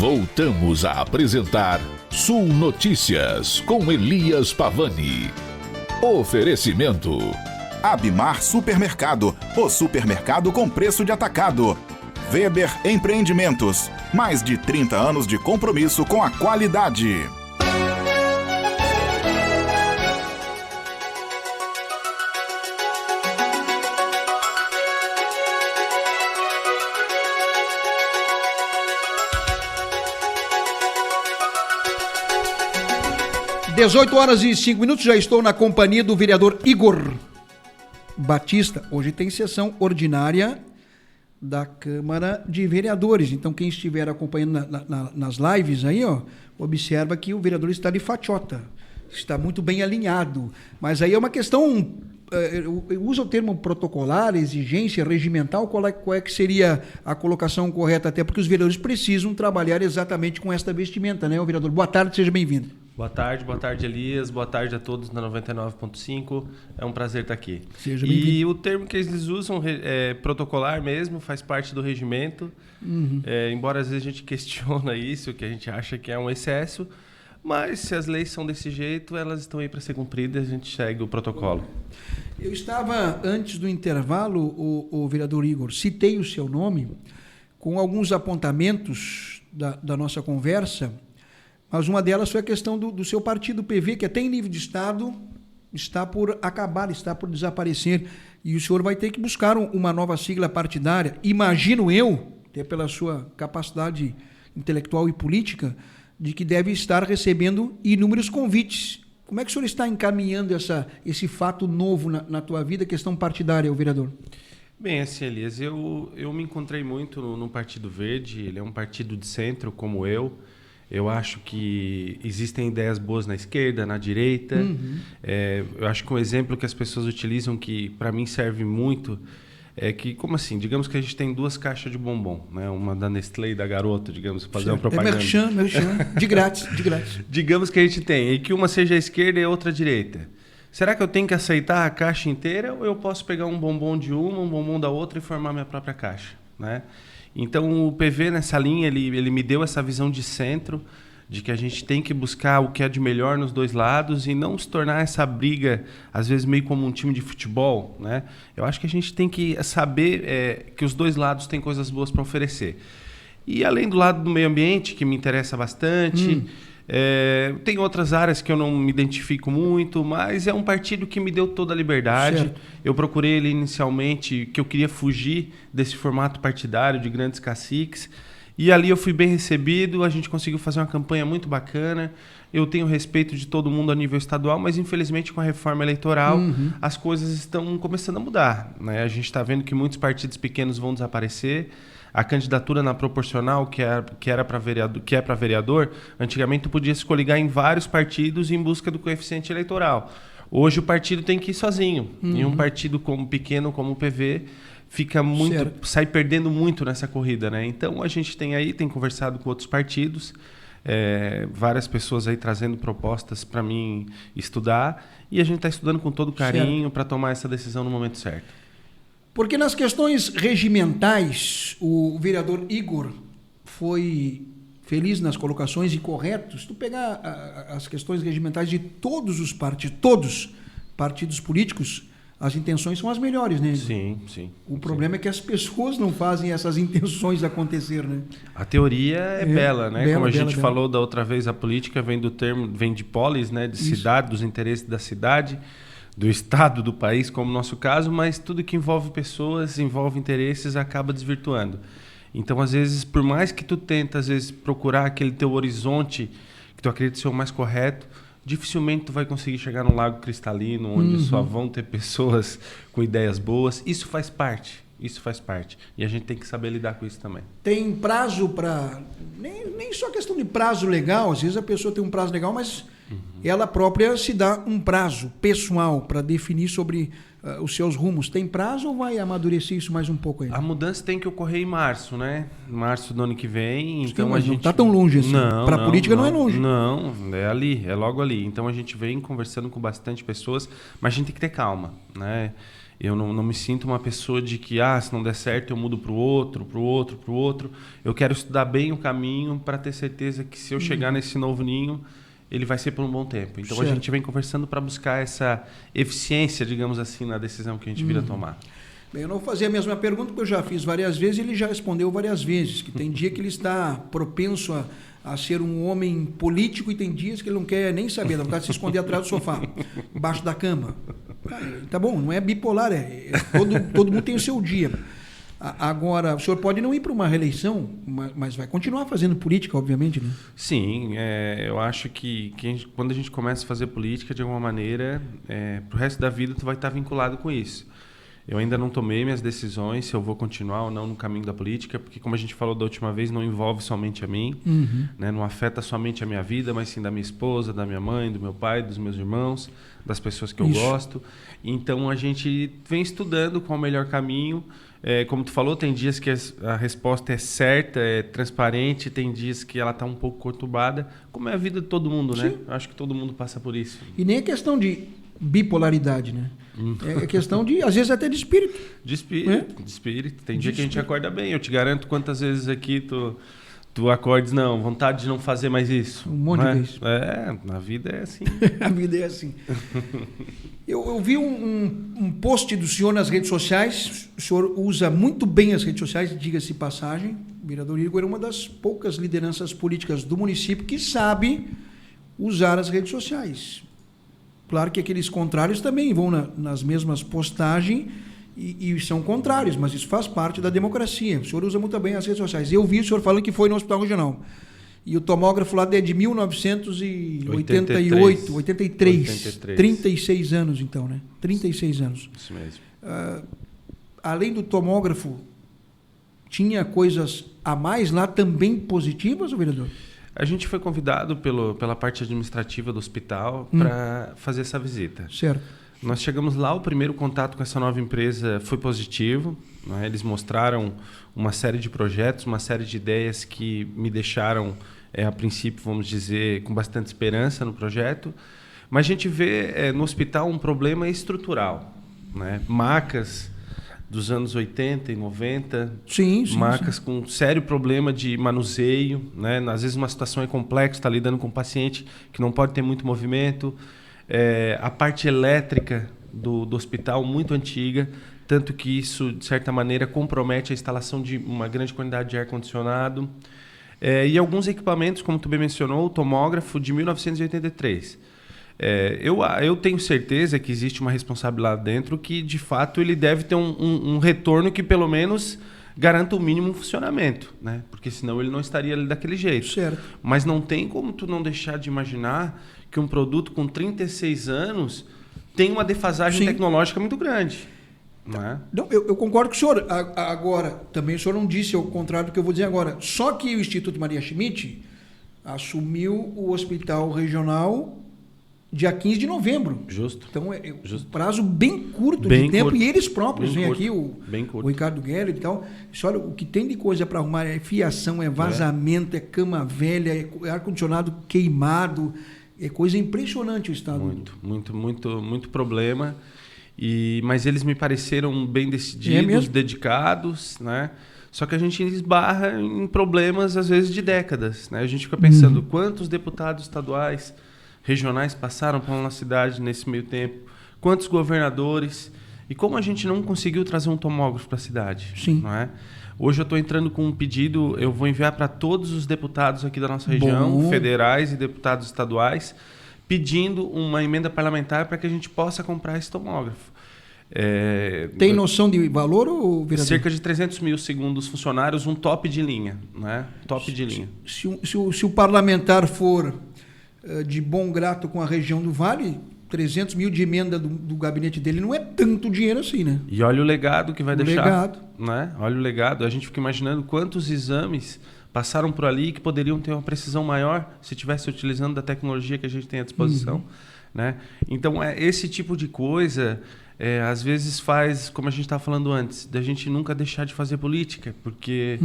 Voltamos a apresentar Sul Notícias com Elias Pavani. Oferecimento: Abimar Supermercado, o supermercado com preço de atacado. Weber Empreendimentos, mais de 30 anos de compromisso com a qualidade. Dezoito horas e 5 minutos, já estou na companhia do vereador Igor Batista. Hoje tem sessão ordinária da Câmara de Vereadores. Então, quem estiver acompanhando nas lives aí, ó, observa que o vereador está de fatiota, está muito bem alinhado. Mas aí é uma questão, usa o termo protocolar, exigência, regimental, qual é que seria a colocação correta, até porque os vereadores precisam trabalhar exatamente com esta vestimenta, né, o vereador? Boa tarde, seja bem-vindo. Boa tarde, Elias. Boa tarde a todos na 99.5. É um prazer estar aqui. Seja bem-vindo. E o termo que eles usam é protocolar mesmo, faz parte do regimento. Uhum. Embora às vezes a gente questiona isso, que a gente acha que é um excesso, mas se as leis são desse jeito, elas estão aí para ser cumpridas, a gente segue o protocolo. Eu estava, antes do intervalo, o vereador Igor, citei o seu nome com alguns apontamentos da nossa conversa, mas uma delas foi a questão do seu partido PV, que até em nível de Estado está por acabar, está por desaparecer. E o senhor vai ter que buscar uma nova sigla partidária. Imagino eu, até pela sua capacidade intelectual e política, de que deve estar recebendo inúmeros convites. Como é que o senhor está encaminhando esse fato novo na tua vida, questão partidária, o vereador? Bem, assim, Elias, eu me encontrei muito no Partido Verde. Ele é um partido de centro, como eu. Eu acho que existem ideias boas na esquerda, na direita. Uhum. Eu acho que um exemplo que as pessoas utilizam, que para mim serve muito, é que, como assim? Digamos que a gente tem duas caixas de bombom, né? Uma da Nestlé e da Garoto, digamos, fazer uma propaganda. Merchan, de grátis. Digamos que a gente tem, e que uma seja a esquerda e a outra a direita. Será que eu tenho que aceitar a caixa inteira ou eu posso pegar um bombom de uma, um bombom da outra e formar minha própria caixa, né? Então, o PV, nessa linha, ele me deu essa visão de centro, de que a gente tem que buscar o que é de melhor nos dois lados e não se tornar essa briga, às vezes, meio como um time de futebol, né? Eu acho que a gente tem que saber que os dois lados têm coisas boas para oferecer. E, além do lado do meio ambiente, que me interessa bastante... tem outras áreas que eu não me identifico muito, mas é um partido que me deu toda a liberdade. Certo. Eu procurei ele inicialmente, que eu queria fugir desse formato partidário de grandes caciques, e ali eu fui bem recebido, a gente conseguiu fazer uma campanha muito bacana. Eu tenho respeito de todo mundo a nível estadual, mas infelizmente com a reforma eleitoral as coisas estão começando a mudar, né? A gente está vendo que muitos partidos pequenos vão desaparecer. A candidatura na proporcional, que é para vereador, antigamente tu podia se coligar em vários partidos em busca do coeficiente eleitoral. Hoje o partido tem que ir sozinho. E um partido pequeno como o PV sai perdendo muito nessa corrida, né? Então a gente tem conversado com outros partidos, várias pessoas aí trazendo propostas para mim estudar, e a gente está estudando com todo carinho para tomar essa decisão no momento certo. Porque nas questões regimentais, o vereador Igor foi feliz nas colocações e correto. Se tu pegar as questões regimentais de todos os partidos políticos, as intenções são as melhores, né? Sim. O problema é que as pessoas não fazem essas intenções acontecer, né? A teoria é bela, né? Como a gente falou da outra vez, a política vem de polis, né? De cidade, dos interesses da cidade, do estado, do país, como no nosso caso, mas tudo que envolve pessoas, envolve interesses, acaba desvirtuando. Então, às vezes, por mais que tu tenta, às vezes, procurar aquele teu horizonte que tu acredita ser o mais correto, dificilmente tu vai conseguir chegar num lago cristalino, onde só vão ter pessoas com ideias boas. Isso faz parte. E a gente tem que saber lidar com isso também. Tem prazo para... Nem só questão de prazo legal, às vezes a pessoa tem um prazo legal, mas ela própria se dá um prazo pessoal para definir sobre os seus rumos. Tem prazo ou vai amadurecer isso mais um pouco ainda? A mudança tem que ocorrer em março, né? Março do ano que vem. Então a gente... Não está tão longe assim. Para a política não é longe. Não, é logo ali. Então a gente vem conversando com bastante pessoas, mas a gente tem que ter calma, né? Eu não me sinto uma pessoa de que, se não der certo, eu mudo para o outro. Eu quero estudar bem o caminho para ter certeza que se eu chegar nesse novo ninho, ele vai ser por um bom tempo. Então, a gente vem conversando para buscar essa eficiência, digamos assim, na decisão que a gente vir a tomar. Bem, eu não vou fazer a mesma pergunta, porque eu já fiz várias vezes e ele já respondeu várias vezes, que tem dia que ele está propenso a ser um homem político e tem dias que ele não quer nem saber, dá vontade de se esconder atrás do sofá, embaixo da cama. Tá bom, não é bipolar, todo mundo tem o seu dia. Agora, o senhor pode não ir para uma reeleição, mas vai continuar fazendo política, obviamente, né? Sim, eu acho que quando a gente começa a fazer política, de alguma maneira, para o resto da vida, tu vai estar vinculado com isso. Eu ainda não tomei minhas decisões se eu vou continuar ou não no caminho da política, porque, como a gente falou da última vez, não envolve somente a mim, né? Não afeta somente a minha vida, mas sim da minha esposa, da minha mãe, do meu pai, dos meus irmãos, das pessoas que eu gosto. Então, a gente vem estudando qual é o melhor caminho. Como tu falou, tem dias que a resposta é certa, é transparente, tem dias que ela está um pouco conturbada, como é a vida de todo mundo, né? Acho que todo mundo passa por isso. E nem é questão de bipolaridade, né? É questão de, às vezes, até de espírito. De espírito. Tem dia que a gente acorda bem. Eu te garanto quantas vezes aqui tu acordes, vontade de não fazer mais isso. Um monte de vezes. A vida é assim. A vida é assim. Eu vi um post do senhor nas redes sociais. O senhor usa muito bem as redes sociais, diga-se passagem. O vereador Igor é uma das poucas lideranças políticas do município que sabe usar as redes sociais. Claro que aqueles contrários também vão nas mesmas postagens e são contrários, mas isso faz parte da democracia. O senhor usa muito bem as redes sociais. Eu vi o senhor falando que foi no Hospital Regional. E o tomógrafo lá é de 1988, 83. 36 anos, então, né? 36 anos. Isso mesmo. Além do tomógrafo, tinha coisas a mais lá também positivas, vereador? A gente foi convidado pela parte administrativa do hospital para fazer essa visita. Certo. Nós chegamos lá, o primeiro contato com essa nova empresa foi positivo, né? Eles mostraram uma série de projetos, uma série de ideias que me deixaram, a princípio, vamos dizer, com bastante esperança no projeto. Mas a gente vê no hospital um problema estrutural, né? Macas dos anos 80 e 90, marcas com sério problema de manuseio, né? Às vezes uma situação é complexa, está lidando com um paciente que não pode ter muito movimento, a parte elétrica do hospital muito antiga, tanto que isso, de certa maneira, compromete a instalação de uma grande quantidade de ar-condicionado, e alguns equipamentos, como tu bem mencionou, o tomógrafo de 1983. Eu tenho certeza que existe uma responsabilidade lá dentro que, de fato, ele deve ter um retorno que, pelo menos, garanta o mínimo funcionamento, né? Porque senão ele não estaria ali daquele jeito. Certo. Mas não tem como tu não deixar de imaginar que um produto com 36 anos tem uma defasagem tecnológica muito grande. Não é? Não, eu concordo com o senhor. Agora, também o senhor não disse ao contrário do que eu vou dizer agora. Só que o Instituto Maria Schmidt assumiu o Hospital Regional dia 15 de novembro. Justo. Então, um prazo bem curto de tempo. E eles próprios vêm aqui, o Ricardo Guerra e tal. Olha, o que tem de coisa para arrumar é fiação, é vazamento, é cama velha, é ar-condicionado queimado. É coisa impressionante o estado. Muito problema. Mas eles me pareceram bem decididos, dedicados, né? Só que a gente esbarra em problemas, às vezes, de décadas, né? A gente fica pensando quantos deputados estaduais, regionais passaram pela nossa cidade nesse meio tempo, quantos governadores, e como a gente não conseguiu trazer um tomógrafo para a cidade. Sim. Não é? Hoje eu estou entrando com um pedido, eu vou enviar para todos os deputados aqui da nossa região, federais e deputados estaduais, pedindo uma emenda parlamentar para que a gente possa comprar esse tomógrafo. Tem noção de valor, ou vereador? Cerca de 300 mil, segundo os funcionários, um top de linha. Né? Top de linha. Se o parlamentar for de bom grato com a região do Vale, 300 mil de emenda do gabinete dele não é tanto dinheiro assim, né? E olha o legado que vai deixar. Legado. Né? Olha o legado. A gente fica imaginando quantos exames passaram por ali que poderiam ter uma precisão maior se estivesse utilizando da tecnologia que a gente tem à disposição. Né? Então, esse tipo de coisa, às vezes faz, como a gente estava falando antes, da gente nunca deixar de fazer política, porque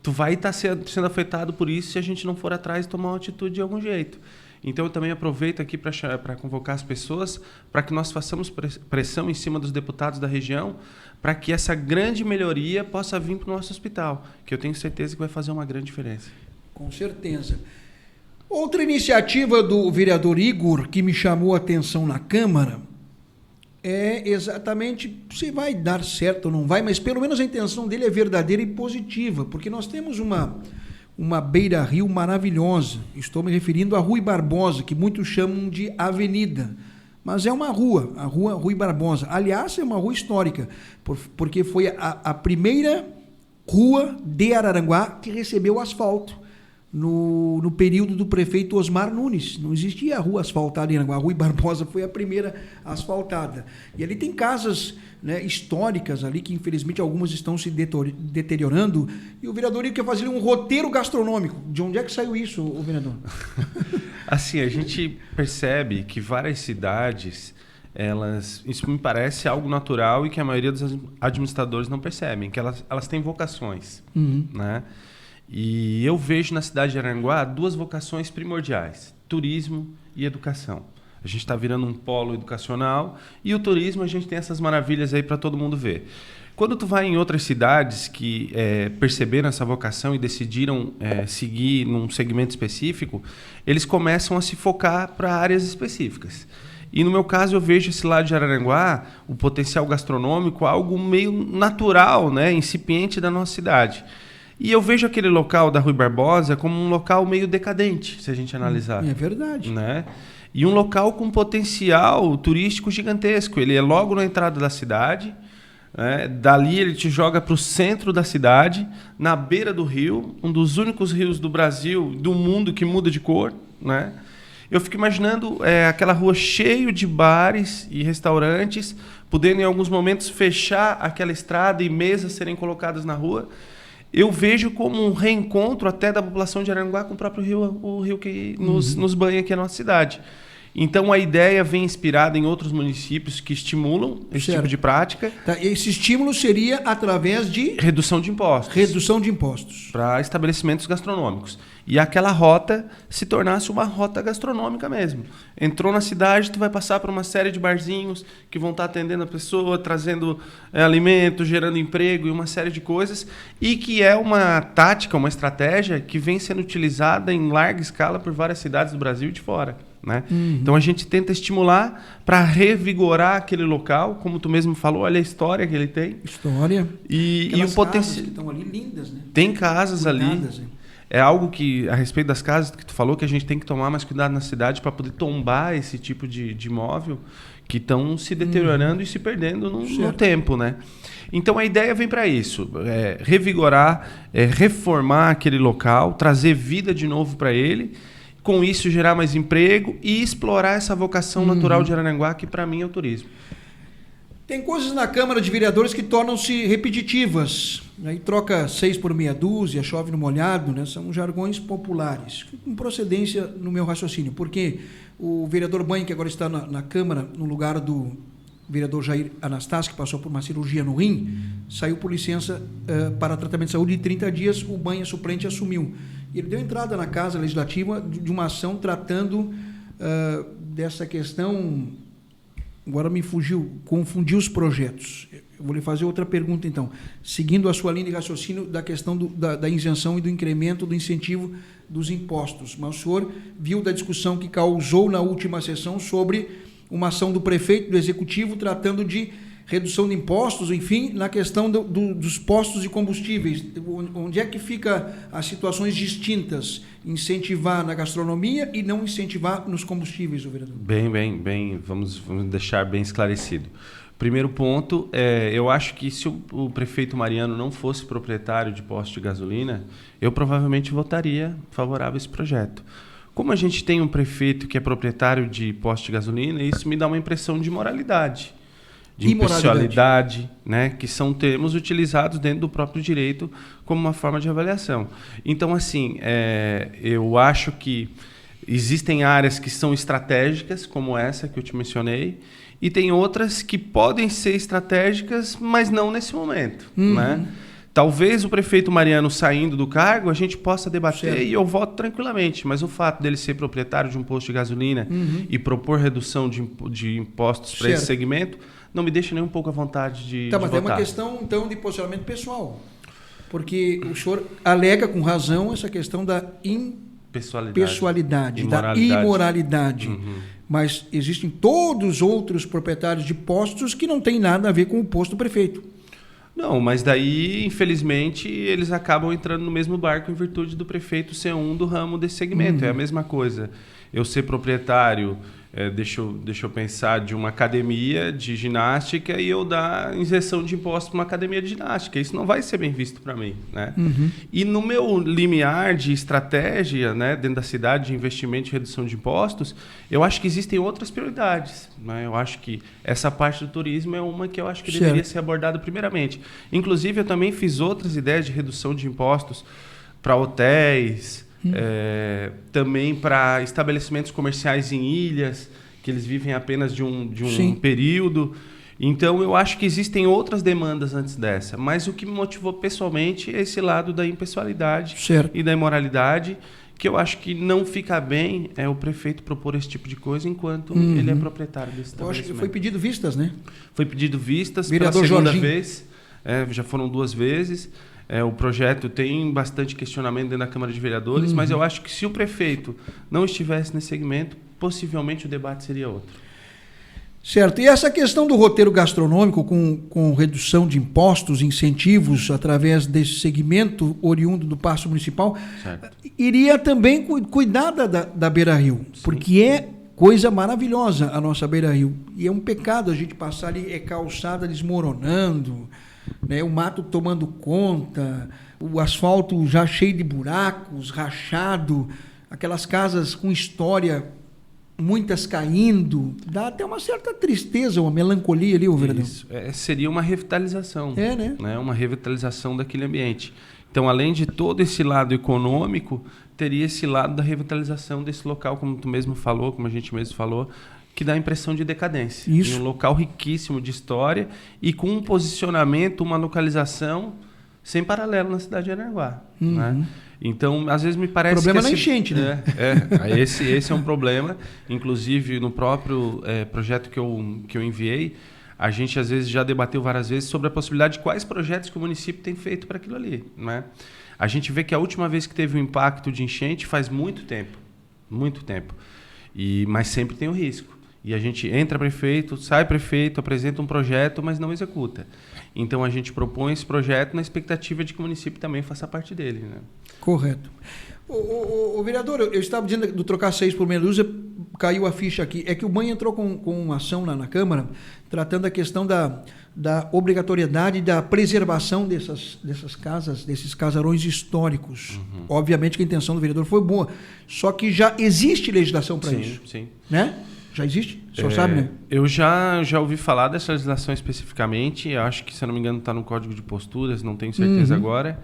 tu vai estar sendo afetado por isso se a gente não for atrás e tomar uma atitude de algum jeito. Então eu também aproveito aqui para convocar as pessoas para que nós façamos pressão em cima dos deputados da região para que essa grande melhoria possa vir para o nosso hospital, que eu tenho certeza que vai fazer uma grande diferença. Com certeza. Outra iniciativa do vereador Igor que me chamou a atenção na Câmara é exatamente se vai dar certo ou não vai, mas pelo menos a intenção dele é verdadeira e positiva, porque nós temos uma beira-rio maravilhosa. Estou me referindo à Rui Barbosa, que muitos chamam de avenida, mas é uma rua, a rua Rui Barbosa. Aliás, é uma rua histórica, porque foi a primeira rua de Araranguá que recebeu asfalto no período do prefeito Osmar Nunes. Não existia a rua asfaltada em Araranguá. A Rui Barbosa foi a primeira asfaltada. E ali tem casas, né, históricas ali, que infelizmente algumas estão se deteriorando, e o vereador quer fazer um roteiro gastronômico. De onde é que saiu isso, o vereador? Assim, a gente percebe que várias cidades, isso me parece algo natural e que a maioria dos administradores não percebem, que elas têm vocações, né? E eu vejo na cidade de Araranguá 2 vocações primordiais: turismo e educação. A gente está virando um polo educacional, e o turismo a gente tem essas maravilhas aí para todo mundo ver. Quando tu vai em outras cidades que perceberam essa vocação e decidiram seguir num segmento específico, eles começam a se focar para áreas específicas. E no meu caso eu vejo esse lado de Araranguá, o potencial gastronômico, algo meio natural, né, incipiente da nossa cidade. E eu vejo aquele local da Rui Barbosa como um local meio decadente, se a gente analisar. É verdade. Né? E um local com potencial turístico gigantesco. Ele é logo na entrada da cidade, né? Dali ele te joga para o centro da cidade, na beira do rio, um dos únicos rios do Brasil, do mundo, que muda de cor. Né? Eu fico imaginando aquela rua cheia de bares e restaurantes, podendo em alguns momentos fechar aquela estrada e mesas serem colocadas na rua. Eu vejo como um reencontro até da população de Araranguá com o próprio rio, o rio que nos banha aqui na nossa cidade. Então a ideia vem inspirada em outros municípios que estimulam esse tipo de prática. Tá, esse estímulo seria através de... Redução de impostos. Redução de impostos. Para estabelecimentos gastronômicos. E aquela rota se tornasse uma rota gastronômica mesmo. Entrou na cidade, tu vai passar por uma série de barzinhos que vão estar atendendo a pessoa, trazendo alimento, gerando emprego e uma série de coisas. E que é uma tática, uma estratégia que vem sendo utilizada em larga escala por várias cidades do Brasil e de fora. Né? Então a gente tenta estimular para revigorar aquele local, como tu mesmo falou, olha a história que ele tem. História. E o potencial. Que estão ali lindas, né? Tem casas cuidadas, ali. É algo que, a respeito das casas que tu falou, que a gente tem que tomar mais cuidado na cidade para poder tombar esse tipo de imóvel que estão se deteriorando e se perdendo no tempo, né? Então a ideia vem para isso, revigorar, reformar aquele local, trazer vida de novo para ele, com isso gerar mais emprego e explorar essa vocação natural de Araranguá, que para mim é o turismo. Tem coisas na Câmara de Vereadores que tornam-se repetitivas. Aí troca 6 por meia dúzia, chove no molhado, né? São jargões populares. Com procedência no meu raciocínio, porque o vereador Banha, que agora está na Câmara, no lugar do vereador Jair Anastácio, que passou por uma cirurgia no rim, saiu por licença para tratamento de saúde de 30 dias, o Banha suplente assumiu. E ele deu entrada na Casa Legislativa de uma ação tratando dessa questão. Agora me confundiu os projetos. Eu vou lhe fazer outra pergunta, então. Seguindo a sua linha de raciocínio da questão da isenção e do incremento do incentivo dos impostos. Mas o senhor viu da discussão que causou na última sessão sobre uma ação do prefeito, do executivo, tratando de redução de impostos, enfim, na questão dos postos de combustíveis. Onde é que fica as situações distintas? Incentivar na gastronomia e não incentivar nos combustíveis, o vereador? Bem, vamos deixar bem esclarecido. Primeiro ponto, eu acho que se o prefeito Mariano não fosse proprietário de posto de gasolina, eu provavelmente votaria favorável a esse projeto. Como a gente tem um prefeito que é proprietário de posto de gasolina, isso me dá uma impressão de moralidade, de impessoalidade, né, que são termos utilizados dentro do próprio direito como uma forma de avaliação. Então, assim, eu acho que existem áreas que são estratégicas, como essa que eu te mencionei, e tem outras que podem ser estratégicas, mas não nesse momento. Né? Talvez o prefeito Mariano saindo do cargo, a gente possa debater Certo. e eu voto tranquilamente, mas o fato dele ser proprietário de um posto de gasolina e propor redução de impostos para esse Certo. segmento, não me deixa nem um pouco à vontade de Tá, mas é votar. uma questão, então, de posicionamento pessoal. Porque o senhor alega com razão essa questão da impessoalidade, da imoralidade. Mas existem todos os outros proprietários de postos que não têm nada a ver com o posto do prefeito. Não, mas daí, infelizmente, eles acabam entrando no mesmo barco em virtude do prefeito ser um do ramo desse segmento. É a mesma coisa. Eu ser proprietário, deixa eu pensar, de uma academia de ginástica e eu dar isenção de impostos para uma academia de ginástica. Isso não vai ser bem visto para mim, né? E no meu limiar de estratégia, né, dentro da cidade de investimento e redução de impostos, eu acho que existem outras prioridades, né? Eu acho que essa parte do turismo é uma que eu acho que deveria ser abordada primeiramente. Inclusive, eu também fiz outras ideias de redução de impostos para hotéis, também para estabelecimentos comerciais em ilhas, que eles vivem apenas de um período. Então, eu acho que existem outras demandas antes dessa. Mas o que me motivou pessoalmente é esse lado da impessoalidade e da imoralidade, que eu acho que não fica bem o prefeito propor esse tipo de coisa enquanto ele é proprietário desse estabelecimento. Eu acho que foi pedido vistas, né? Foi pedido vistas Vereador pela segunda Jorginho. vez. Já foram 2 vezes. O projeto tem bastante questionamento dentro da Câmara de Vereadores, mas eu acho que se o prefeito não estivesse nesse segmento, possivelmente o debate seria outro. Certo. E essa questão do roteiro gastronômico com redução de impostos, incentivos através desse segmento oriundo do Paço Municipal, iria também cuidar da Beira Rio, porque é coisa maravilhosa a nossa Beira Rio. E é um pecado a gente passar ali, calçada desmoronando, né, o mato tomando conta, o asfalto já cheio de buracos, rachado, aquelas casas com história, muitas caindo, dá até uma certa tristeza, uma melancolia ali, vereador. Isso. Seria uma revitalização, né? Uma revitalização daquele ambiente. Então, além de todo esse lado econômico, teria esse lado da revitalização desse local, como tu mesmo falou, como a gente mesmo falou, que dá a impressão de decadência. Isso. Um local riquíssimo de história e com um posicionamento, uma localização sem paralelo na cidade de Araranguá. Né? Então, às vezes me parece o problema que... na enchente, né? Esse é um problema. Inclusive, no próprio projeto que eu enviei, a gente às vezes já debateu várias vezes sobre a possibilidade de quais projetos que o município tem feito para aquilo ali. Né? A gente vê que a última vez que teve um impacto de enchente faz muito tempo. Mas sempre tem o risco. E a gente entra prefeito, sai prefeito, apresenta um projeto, mas não executa. Então, a gente propõe esse projeto na expectativa de que o município também faça parte dele. Né? Correto. O vereador, eu estava dizendo do trocar 6 por meia dúzia, caiu a ficha aqui. É que o BAN entrou com uma ação lá na Câmara, tratando a questão da obrigatoriedade da preservação dessas casas, desses casarões históricos. Obviamente que a intenção do vereador foi boa, só que já existe legislação para isso. Sim. Né? Já existe? O senhor sabe, né? Eu já ouvi falar dessa legislação especificamente. Eu acho que, se eu não me engano, está no Código de Posturas, não tenho certeza agora.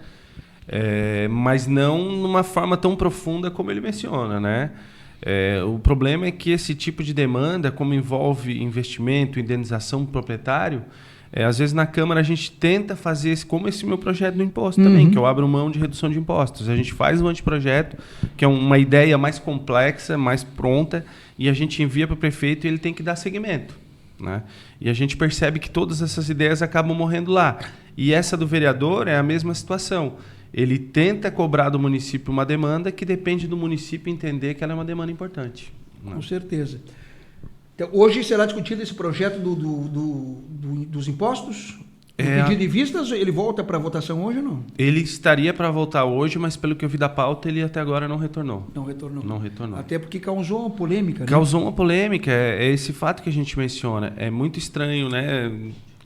Mas não numa forma tão profunda como ele menciona, né? O problema é que esse tipo de demanda, como envolve investimento, indenização do proprietário, às vezes na Câmara a gente tenta fazer como esse meu projeto do imposto também, que eu abro mão de redução de impostos. A gente faz um anteprojeto, que é uma ideia mais complexa, mais pronta, e a gente envia para o prefeito e ele tem que dar seguimento. Né? E a gente percebe que todas essas ideias acabam morrendo lá. E essa do vereador é a mesma situação. Ele tenta cobrar do município uma demanda que depende do município entender que ela é uma demanda importante. Né? Com certeza. Então, hoje será discutido esse projeto dos impostos? O pedido de vistas, ele volta para votação hoje ou não? Ele estaria para votar hoje, mas pelo que eu vi da pauta, ele até agora não retornou. Não retornou. Não retornou. Até porque causou uma polêmica, né? Causou uma polêmica, é esse fato que a gente menciona. É muito estranho, né?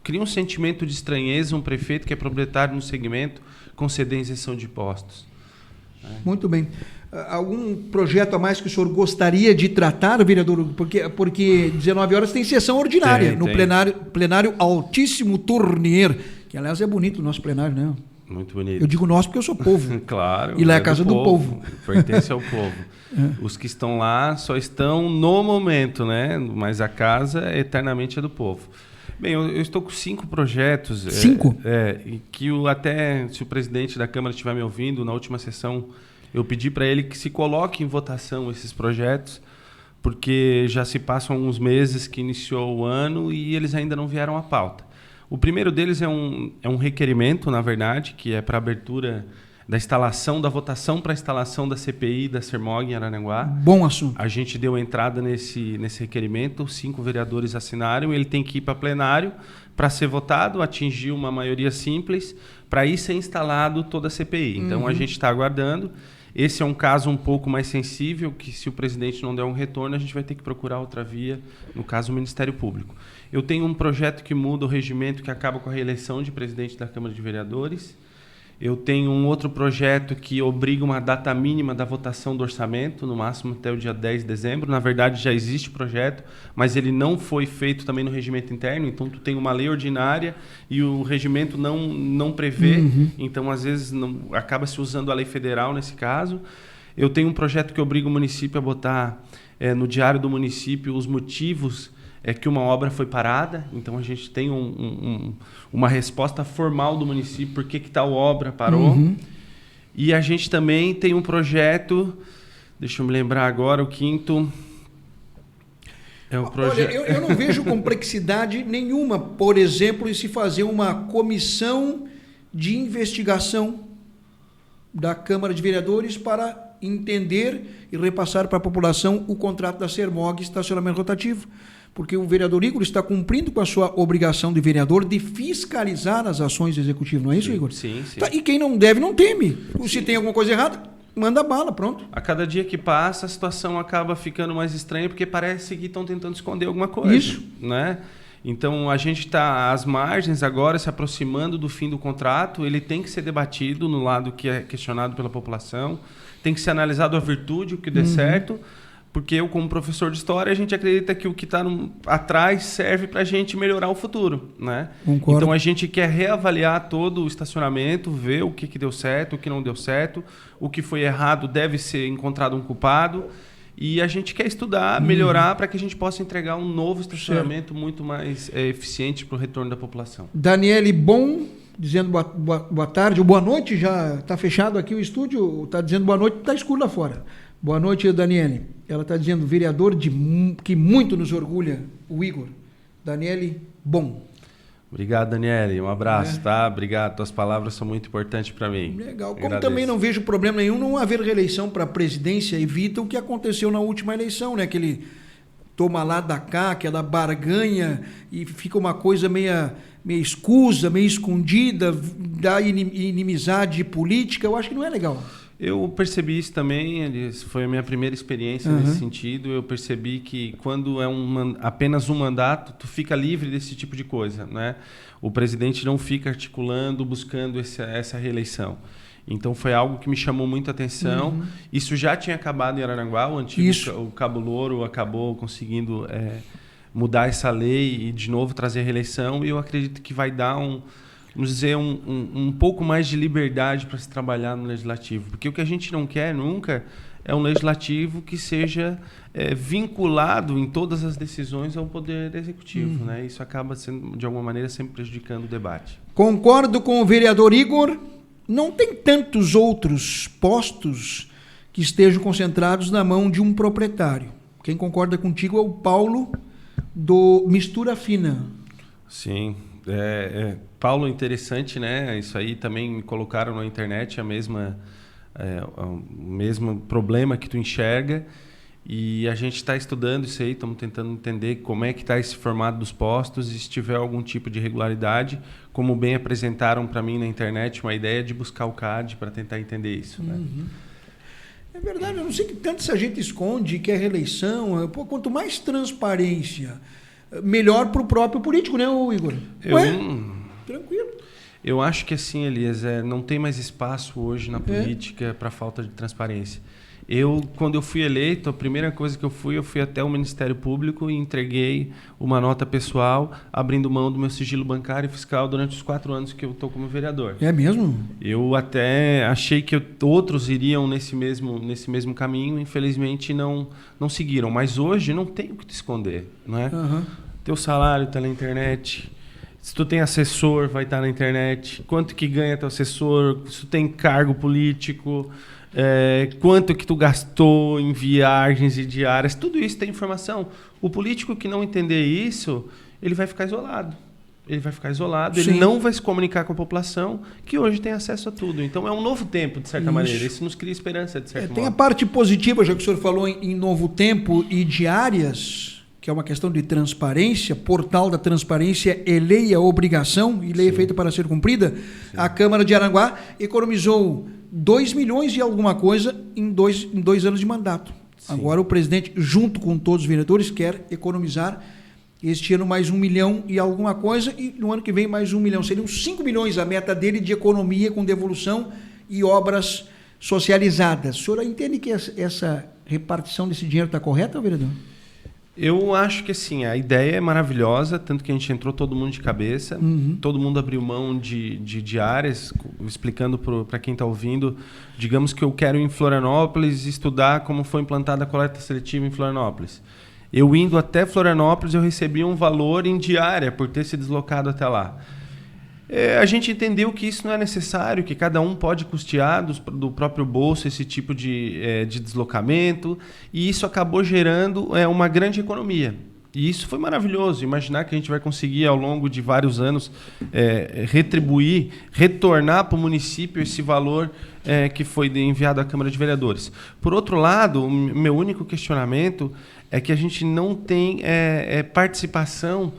Cria um sentimento de estranheza um prefeito que é proprietário no segmento conceder isenção de impostos. Muito bem. Algum projeto a mais que o senhor gostaria de tratar, vereador? Porque 19 horas tem sessão ordinária no plenário Altíssimo Tournier, que aliás é bonito o nosso plenário, né? Muito bonito. Eu digo nosso porque eu sou povo. Claro. E lá é a casa do povo. Pertence ao povo. Os que estão lá só estão no momento, né? Mas a casa eternamente é do povo. Bem, eu estou com 5 projetos. 5? Que até, se o presidente da Câmara estiver me ouvindo, na última sessão, eu pedi para ele que se coloque em votação esses projetos, porque já se passam alguns meses que iniciou o ano e eles ainda não vieram à pauta. O primeiro deles é um requerimento, na verdade, que é para abertura da instalação, da votação para a instalação da CPI da Sermog em Araranguá. Bom assunto. A gente deu entrada nesse requerimento, 5 vereadores assinaram, ele tem que ir para plenário para ser votado, atingir uma maioria simples, para aí ser instalado toda a CPI. Então, a gente está aguardando. Esse é um caso um pouco mais sensível, que se o presidente não der um retorno, a gente vai ter que procurar outra via, no caso, o Ministério Público. Eu tenho um projeto que muda o regimento, que acaba com a reeleição de presidente da Câmara de Vereadores. Eu tenho um outro projeto que obriga uma data mínima da votação do orçamento, no máximo até o dia 10 de dezembro. Na verdade, já existe o projeto, mas ele não foi feito também no regimento interno. Então, tu tem uma lei ordinária e o regimento não prevê. Então, às vezes, acaba se usando a lei federal nesse caso. Eu tenho um projeto que obriga o município a botar no diário do município os motivos que uma obra foi parada. Então, a gente tem uma resposta formal do município por que tal obra parou. E a gente também tem um projeto, deixa eu me lembrar agora, o 5º... Olha, eu não vejo complexidade nenhuma, por exemplo, em se fazer uma comissão de investigação da Câmara de Vereadores para entender e repassar para a população o contrato da Sermog estacionamento rotativo. Porque o vereador Igor está cumprindo com a sua obrigação de vereador de fiscalizar as ações do executivo, não é isso, Igor? Sim. Tá, e quem não deve, não teme. Se tem alguma coisa errada, manda bala, pronto. A cada dia que passa, a situação acaba ficando mais estranha, porque parece que estão tentando esconder alguma coisa. Isso. Né? Então, a gente está às margens agora, se aproximando do fim do contrato. Ele tem que ser debatido no lado que é questionado pela população. Tem que ser analisado a virtude, o que dê certo. Porque eu, como professor de história, a gente acredita que o que está atrás serve para a gente melhorar o futuro. Né? Concordo. Então, a gente quer reavaliar todo o estacionamento, ver o que deu certo, o que não deu certo, o que foi errado deve ser encontrado um culpado. E a gente quer estudar, melhorar, para que a gente possa entregar um novo estacionamento muito mais eficiente para o retorno da população. Daniele Bom, dizendo boa tarde, ou boa noite, já está fechado aqui o estúdio, está dizendo boa noite, está escuro lá fora. Boa noite, Daniele. Ela está dizendo, vereador que muito nos orgulha, o Igor. Daniele Bom. Obrigado, Daniele. Um abraço, tá? Obrigado. Tuas palavras são muito importantes para mim. Legal. Como também não vejo problema nenhum não haver reeleição para a presidência, evita o que aconteceu na última eleição, né? Aquele toma lá da cá, aquela barganha, e fica uma coisa meio escusa, meio escondida, da inimizade política. Eu acho que não é legal. Eu percebi isso também, foi a minha primeira experiência nesse sentido. Eu percebi que quando é apenas um mandato, tu fica livre desse tipo de coisa, né? O presidente não fica articulando, buscando essa reeleição. Então foi algo que me chamou muita atenção. Isso já tinha acabado em Araranguá, o antigo o Cabo Louro acabou conseguindo mudar essa lei e de novo trazer a reeleição. E eu acredito que vai dar vamos dizer, um pouco mais de liberdade para se trabalhar no legislativo. Porque o que a gente não quer nunca é um legislativo que seja vinculado em todas as decisões ao poder executivo. Né? Isso acaba sendo, de alguma maneira, sempre prejudicando o debate. Concordo com o vereador Igor. Não tem tantos outros postos que estejam concentrados na mão de um proprietário. Quem concorda contigo é o Paulo, do Mistura Fina. Sim. Paulo, interessante, né? Isso aí também me colocaram na internet o mesmo problema que tu enxerga, e a gente está estudando isso aí, estamos tentando entender como é que está esse formato dos postos e se tiver algum tipo de irregularidade, como bem apresentaram para mim na internet, uma ideia de buscar o CAD para tentar entender isso. Né? É verdade, eu não sei que tanto se a gente esconde que é reeleição, quanto mais transparência, melhor para o próprio político, né, Igor? Tranquilo. Eu acho que assim, Elias, não tem mais espaço hoje na política para falta de transparência. Quando eu fui eleito, a primeira coisa que eu fui até o Ministério Público e entreguei uma nota pessoal, abrindo mão do meu sigilo bancário e fiscal durante os 4 anos que eu estou como vereador. É mesmo? Eu até achei que outros iriam nesse mesmo caminho, infelizmente não seguiram. Mas hoje não tem o que te esconder, não é? teu salário está na internet. Se tu tem assessor, vai estar na internet. Quanto que ganha teu assessor? Se tu tem cargo político, quanto que tu gastou em viagens e diárias. Tudo isso tem informação. O político que não entender isso, ele vai ficar isolado. Ele não vai se comunicar com a população, que hoje tem acesso a tudo. Então é um novo tempo, de certa maneira. Isso nos cria esperança, de certa modo. Tem a parte positiva, já que o senhor falou em novo tempo e diárias, que é uma questão de transparência, portal da transparência é lei, é obrigação, e lei é feita para ser cumprida. Sim. A Câmara de Aranguá economizou 2 milhões e alguma coisa em dois anos de mandato. Sim. Agora o presidente, junto com todos os vereadores, quer economizar este ano mais 1 milhão e alguma coisa, e no ano que vem mais 1 milhão. Seriam 5 milhões a meta dele de economia com devolução e obras socializadas. O senhor entende que essa repartição desse dinheiro está correta, vereador? Eu acho que assim, a ideia é maravilhosa, tanto que a gente entrou todo mundo de cabeça, todo mundo abriu mão de áreas, explicando para quem está ouvindo, digamos que eu quero ir em Florianópolis estudar como foi implantada a coleta seletiva em Florianópolis. Eu indo até Florianópolis, eu recebi um valor em diária por ter se deslocado até lá. A gente entendeu que isso não é necessário, que cada um pode custear do próprio bolso esse tipo de deslocamento, e isso acabou gerando uma grande economia. E isso foi maravilhoso. Imaginar que a gente vai conseguir, ao longo de vários anos, retornar para o município esse valor que foi enviado à Câmara de Vereadores. Por outro lado, o meu único questionamento é que a gente não tem participação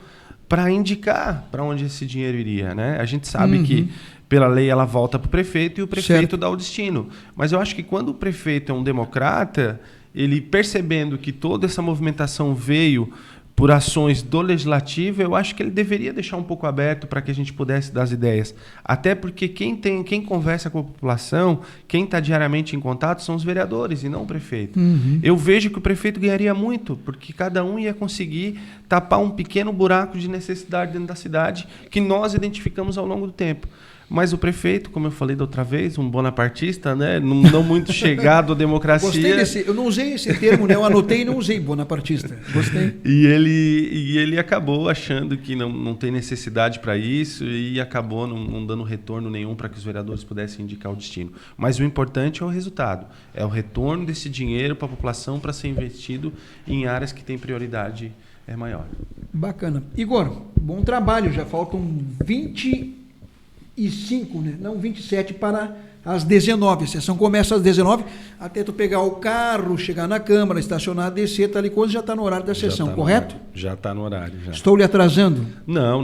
para indicar para onde esse dinheiro iria, né? A gente sabe que, pela lei, ela volta para o prefeito e o prefeito dá o destino. Mas eu acho que quando o prefeito é um democrata, ele percebendo que toda essa movimentação veio por ações do legislativo, eu acho que ele deveria deixar um pouco aberto para que a gente pudesse dar as ideias. Até porque quem conversa com a população, quem está diariamente em contato, são os vereadores e não o prefeito. Eu vejo que o prefeito ganharia muito, porque cada um ia conseguir tapar um pequeno buraco de necessidade dentro da cidade que nós identificamos ao longo do tempo. Mas o prefeito, como eu falei da outra vez, um bonapartista, né? Não muito chegado à democracia. Gostei eu não usei esse termo, né? Eu anotei e não usei bonapartista. Gostei. E ele acabou achando que não tem necessidade para isso e acabou não dando retorno nenhum para que os vereadores pudessem indicar o destino. Mas o importante é o resultado. É o retorno desse dinheiro para a população para ser investido em áreas que têm prioridade maior. Bacana. Igor, bom trabalho. Já faltam 25, né? Não 27 para às 19. A sessão começa às 19, até tu pegar o carro, chegar na Câmara, estacionar, descer, tal e coisa, já está no horário da sessão, correto? Já está no horário. Já. Estou lhe atrasando? Não.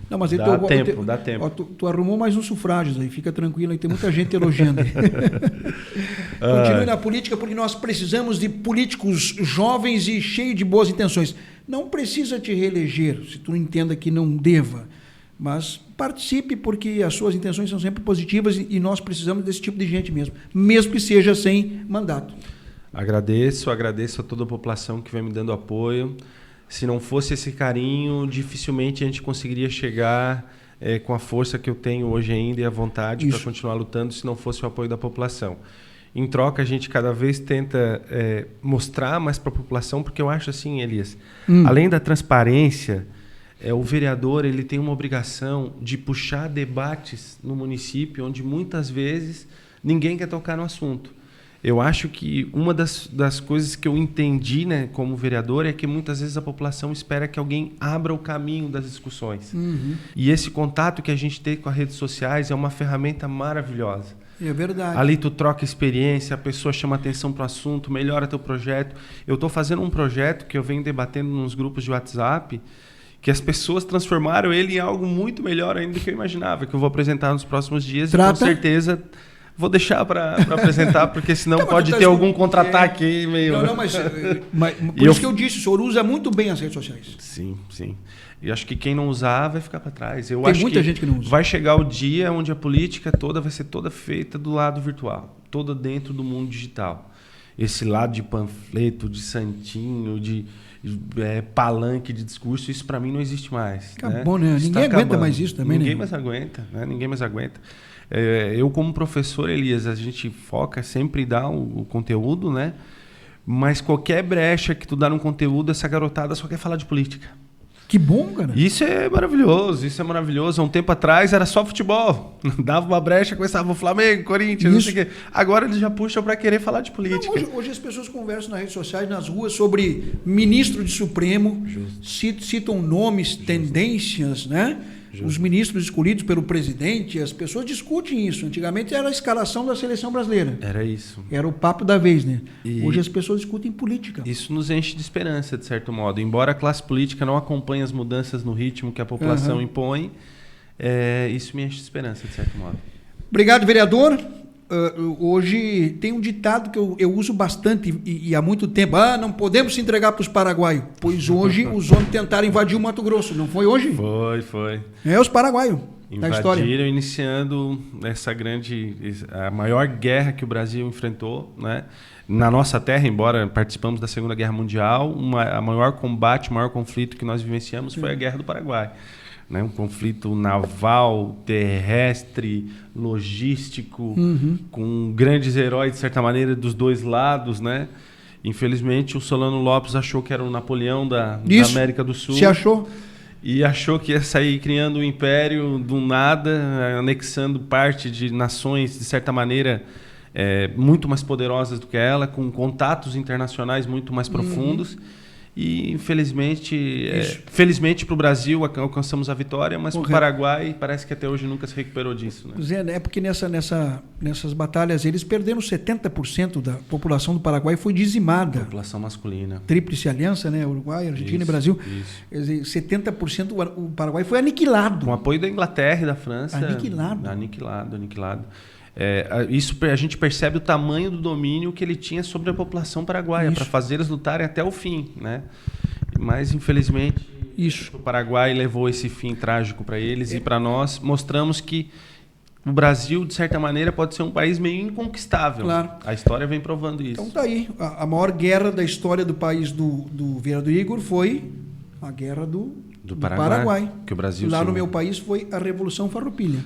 Não, mas dá tempo. Ó, tu arrumou mais uns sufrágios aí, fica tranquilo, aí tem muita gente elogiando. Continue na política, porque nós precisamos de políticos jovens e cheios de boas intenções. Não precisa te reeleger, se tu entenda que não deva, mas participe, porque as suas intenções são sempre positivas e nós precisamos desse tipo de gente mesmo que seja sem mandato. Agradeço a toda a população que vem me dando apoio. Se não fosse esse carinho, dificilmente a gente conseguiria chegar com a força que eu tenho hoje ainda e a vontade para continuar lutando, se não fosse o apoio da população. Em troca, a gente cada vez tenta mostrar mais para a população, porque eu acho assim, Elias, além da transparência, o vereador ele tem uma obrigação de puxar debates no município onde muitas vezes ninguém quer tocar no assunto. Eu acho que uma das coisas que eu entendi, né, como vereador é que muitas vezes a população espera que alguém abra o caminho das discussões. E esse contato que a gente tem com as redes sociais é uma ferramenta maravilhosa. É verdade. Ali tu troca experiência, a pessoa chama atenção para o assunto, melhora teu projeto. Eu estou fazendo um projeto que eu venho debatendo nos grupos de WhatsApp, que as pessoas transformaram ele em algo muito melhor ainda do que eu imaginava, que eu vou apresentar nos próximos dias e com certeza vou deixar para apresentar, porque senão pode ter algum contra-ataque meio... mas por isso que eu disse, o senhor usa muito bem as redes sociais. Sim. E acho que quem não usar vai ficar para trás. Tem muita gente que não usa. Vai chegar o dia onde a política toda vai ser toda feita do lado virtual, toda dentro do mundo digital. Esse lado de panfleto, de santinho, de palanque de discurso, isso para mim não existe mais. Acabou, né? Ninguém aguenta mais isso também, Ninguém mais aguenta. Eu, como professor, Elias, a gente foca sempre em dar o conteúdo, né? Mas qualquer brecha que tu dá no conteúdo, essa garotada só quer falar de política. Que bom, cara. Isso é maravilhoso. Há um tempo atrás era só futebol. Dava uma brecha, começava o Flamengo, Corinthians, não sei o quê. Agora eles já puxam para querer falar de política. Não, hoje as pessoas conversam nas redes sociais, nas ruas, sobre ministro de Supremo, citam nomes, tendências, né? Os ministros escolhidos pelo presidente, as pessoas discutem isso. Antigamente era a escalação da seleção brasileira. Era isso. Era o papo da vez, né? Hoje as pessoas discutem política. Isso nos enche de esperança, de certo modo. Embora a classe política não acompanhe as mudanças no ritmo que a população impõe, isso me enche de esperança, de certo modo. Obrigado, vereador. Hoje tem um ditado que eu uso bastante e há muito tempo. Não podemos se entregar para os paraguaios. Pois hoje os homens tentaram invadir o Mato Grosso. Não foi hoje? Foi. É os paraguaios da história. Invadiram, iniciando a maior guerra que o Brasil enfrentou, né? Na nossa terra, embora participamos da Segunda Guerra Mundial, a maior combate, o maior conflito que nós vivenciamos foi a Guerra do Paraguai. Né? Um conflito naval, terrestre, logístico, com grandes heróis, de certa maneira, dos dois lados, né? Infelizmente, o Solano Lopes achou que era o Napoleão da América do Sul. Se achou? E achou que ia sair criando um império do nada, anexando parte de nações, de certa maneira, muito mais poderosas do que ela, com contatos internacionais muito mais profundos. E, infelizmente, felizmente para o Brasil alcançamos a vitória, mas para o Paraguai parece que até hoje nunca se recuperou disso. Né? Zé, é porque nessas batalhas eles perderam 70% da população do Paraguai, foi dizimada. População masculina. Tríplice aliança, né? Uruguai, Argentina e Brasil. Isso. Quer dizer, 70% o Paraguai foi aniquilado. Com apoio da Inglaterra e da França. Aniquilado. Aniquilado. Isso a gente percebe o tamanho do domínio que ele tinha sobre a população paraguaia, para fazer eles lutarem até o fim, né? Mas, infelizmente, o Paraguai levou esse fim trágico para eles e para nós. Mostramos que o Brasil, de certa maneira, pode ser um país meio inconquistável. Claro. A história vem provando isso. Então tá aí. A maior guerra da história do país do vereador Igor foi a guerra do Paraguai. Que o Brasil lá no meu país foi a Revolução Farroupilha.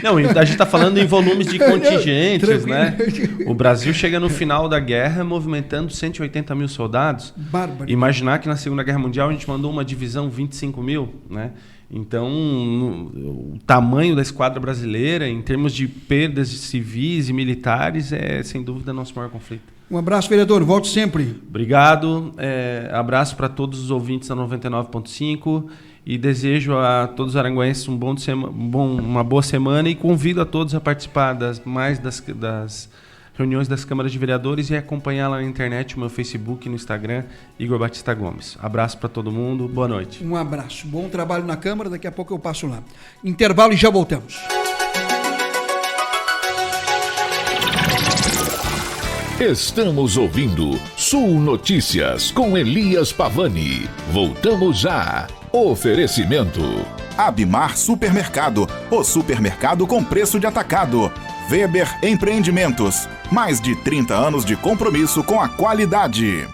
Não, a gente está falando em volumes de contingentes, né? O Brasil chega no final da guerra movimentando 180 mil soldados. Bárbaro. Imaginar que na Segunda Guerra Mundial a gente mandou uma divisão 25 mil, né? Então, o tamanho da esquadra brasileira, em termos de perdas civis e militares, é sem dúvida nosso maior conflito. Um abraço, vereador. Volte sempre. Obrigado. Abraço para todos os ouvintes da 99.5 e desejo a todos os aranguenses uma boa semana e convido a todos a participar das reuniões das câmaras de vereadores e acompanhar lá na internet o meu Facebook e no Instagram, Igor Batista Gomes. Abraço para todo mundo. Boa noite. Um abraço. Bom trabalho na Câmara. Daqui a pouco eu passo lá. Intervalo e já voltamos. Estamos ouvindo Sul Notícias com Elias Pavani. Voltamos já. Oferecimento. Abimar Supermercado, o supermercado com preço de atacado. Weber Empreendimentos, mais de 30 anos de compromisso com a qualidade.